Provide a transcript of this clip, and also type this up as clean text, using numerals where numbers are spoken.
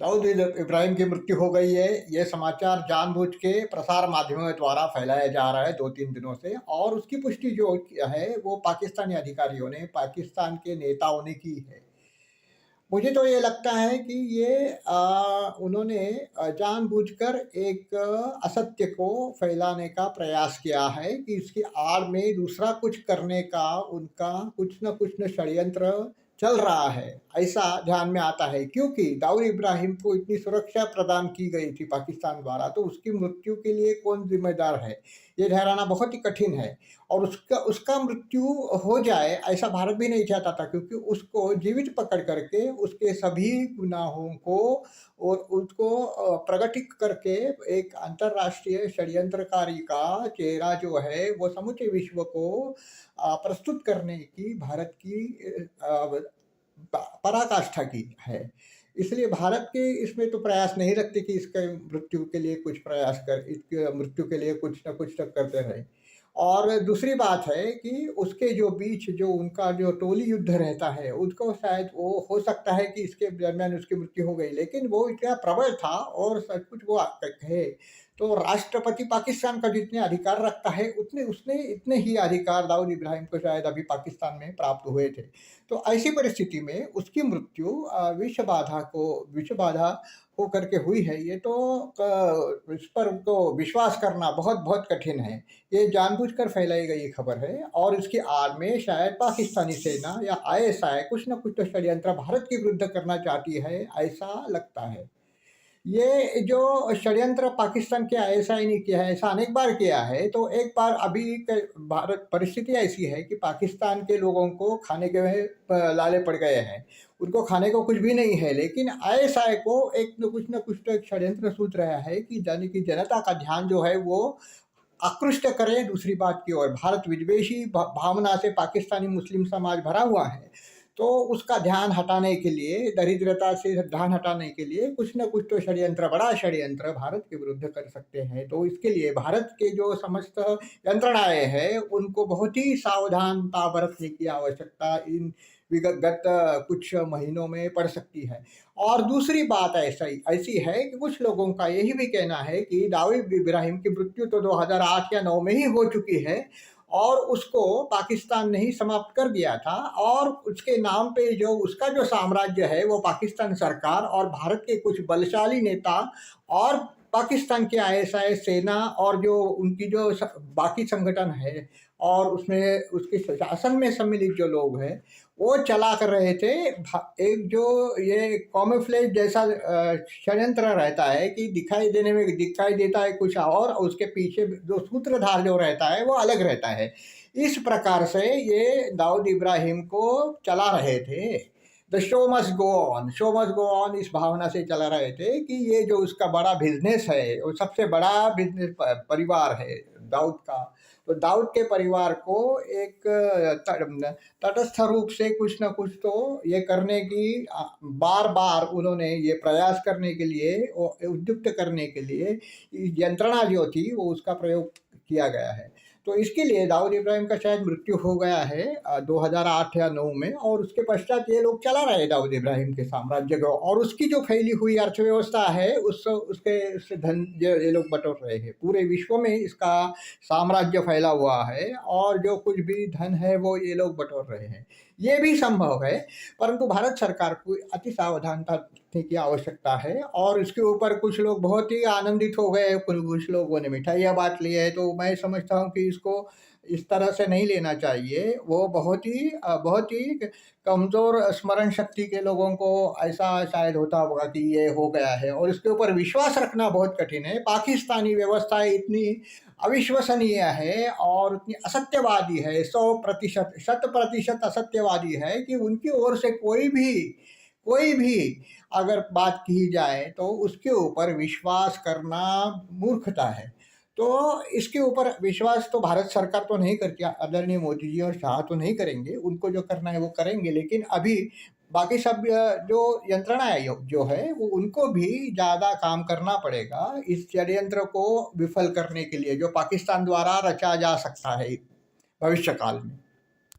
दाऊद इब्राहिम की मृत्यु हो गई है। ये समाचार जानबूझ के प्रसार माध्यमों द्वारा फैलाया जा रहा है 2-3 दिनों से, और उसकी पुष्टि जो है वो पाकिस्तानी अधिकारियों ने, पाकिस्तान के नेताओं ने की है। मुझे तो ये लगता है कि ये उन्होंने जानबूझकर एक असत्य को फैलाने का प्रयास किया है कि इसकी आड़ में दूसरा कुछ करने का उनका कुछ न षड्यंत्र चल रहा है, ऐसा ध्यान में आता है। क्योंकि दाऊद इब्राहिम को इतनी सुरक्षा प्रदान की गई थी पाकिस्तान द्वारा, तो उसकी मृत्यु के लिए कौन ज़िम्मेदार है, ये ठहराना बहुत ही कठिन है। और उसका उसका मृत्यु हो जाए ऐसा भारत भी नहीं चाहता था, क्योंकि उसको जीवित पकड़ करके उसके सभी गुनाहों को और उसको प्रगटित करके एक अंतर्राष्ट्रीय षड्यंत्रकारी का चेहरा जो है वो समूचे विश्व को प्रस्तुत करने की भारत की पराकाष्ठा की है। इसलिए भारत के इसमें तो प्रयास नहीं रखते कि इसके मृत्यु के लिए कुछ प्रयास कर इसके मृत्यु के लिए कुछ न कुछ तो करते रहें। और दूसरी बात है कि उसके जो बीच जो उनका जो टोली युद्ध रहता है, उसको शायद वो हो सकता है कि इसके दरमियान उसकी मृत्यु हो गई, लेकिन वो इतना प्रबल था और सब कुछ वो कहे तो राष्ट्रपति पाकिस्तान का जितने अधिकार रखता है उतने उसने इतने ही अधिकार दाऊद इब्राहिम को शायद अभी पाकिस्तान में प्राप्त हुए थे। तो ऐसी परिस्थिति में उसकी मृत्यु विष बाधा होकर के हुई है। ये तो इस पर तो विश्वास करना बहुत बहुत कठिन है। ये जानबूझकर फैलाई गई खबर है, और इसकी आड़ में शायद पाकिस्तानी सेना या आईएसआई कुछ न कुछ तो षड्यंत्र भारत के विरुद्ध करना चाहती है, ऐसा लगता है। ये जो षड्यंत्र पाकिस्तान के आईएसआई ने किया है, ऐसा अनेक बार किया है। तो एक बार अभी के भारत परिस्थिति ऐसी है कि पाकिस्तान के लोगों को खाने के लाले पड़ गए हैं। उनको खाने को कुछ भी नहीं है, लेकिन आईएसआई को एक न कुछ तो एक षड्यंत्र सूझ रहा है कि यानी कि जनता का ध्यान जो है वो आकृष्ट करे दूसरी बात की ओर। भारत विद्वेषी भावना से पाकिस्तानी मुस्लिम समाज भरा हुआ है, तो उसका ध्यान हटाने के लिए, दरिद्रता से ध्यान हटाने के लिए कुछ न कुछ तो षड्यंत्र, बड़ा षड्यंत्र भारत के विरुद्ध कर सकते हैं। तो इसके लिए भारत के जो समस्त यंत्रणाएं हैं उनको बहुत ही सावधानता बरतने की आवश्यकता इन विगत कुछ महीनों में पड़ सकती है। और दूसरी बात ऐसी है कि कुछ लोगों का यही भी कहना है कि दाऊद इब्राहिम की मृत्यु तो 2008 या 9 में ही हो चुकी है, और उसको पाकिस्तान ने ही समाप्त कर दिया था, और उसके नाम पे जो उसका जो साम्राज्य है वो पाकिस्तान सरकार और भारत के कुछ बलशाली नेता और पाकिस्तान के आईएसआई सेना और जो उनकी जो बाकी संगठन है और उसमें उसके शासन में सम्मिलित जो लोग हैं वो चला कर रहे थे। एक जो ये कॉमोफ्लेज जैसा षड्यंत्र रहता है कि दिखाई देता है कुछ और उसके पीछे जो सूत्रधार जो रहता है वो अलग रहता है। इस प्रकार से ये दाऊद इब्राहिम को चला रहे थे। The show must go on, show must go on, इस भावना से चला रहे थे कि ये जो उसका बड़ा बिजनेस है, वो सबसे बड़ा बिजनेस परिवार है दाऊद का। तो दाऊद के परिवार को एक तटस्थ रूप से कुछ न कुछ तो ये करने की बार बार उन्होंने ये प्रयास करने के लिए, उद्युक्त करने के लिए यंत्रणा जो थी वो उसका प्रयोग किया गया है। तो इसके लिए दाऊद इब्राहिम का शायद मृत्यु हो गया है 2008 या 9 में, और उसके पश्चात ये लोग चला रहे दाऊद इब्राहिम के साम्राज्य को, और उसकी जो फैली हुई अर्थव्यवस्था है उससे धन ये लोग बटोर रहे हैं। पूरे विश्व में इसका साम्राज्य फैला हुआ है, और जो कुछ भी धन है वो ये लोग बटोर रहे हैं। ये भी संभव है, परंतु भारत सरकार को अति सावधानता की आवश्यकता है। और इसके ऊपर कुछ लोग बहुत ही आनंदित हो गए, कुछ लोगों ने मिठाइयाँ बांट ली है। तो मैं समझता हूँ कि इसको इस तरह से नहीं लेना चाहिए। वो बहुत ही कमज़ोर स्मरण शक्ति के लोगों को ऐसा शायद होता होगा कि ये हो गया है, और इसके ऊपर विश्वास रखना बहुत कठिन है। पाकिस्तानी व्यवस्था इतनी अविश्वसनीय है और उतनी असत्यवादी है, 100% 100% असत्यवादी है कि उनकी ओर से कोई भी अगर बात की जाए तो उसके ऊपर विश्वास करना मूर्खता है। तो इसके ऊपर विश्वास तो भारत सरकार तो नहीं करती, आदरणीय मोदी जी और शाह तो नहीं करेंगे, उनको जो करना है वो करेंगे। लेकिन अभी बाकी सब जो यंत्रणा है जो है वो उनको भी ज़्यादा काम करना पड़ेगा इस षड्यंत्र को विफल करने के लिए, जो पाकिस्तान द्वारा रचा जा सकता है भविष्य काल में।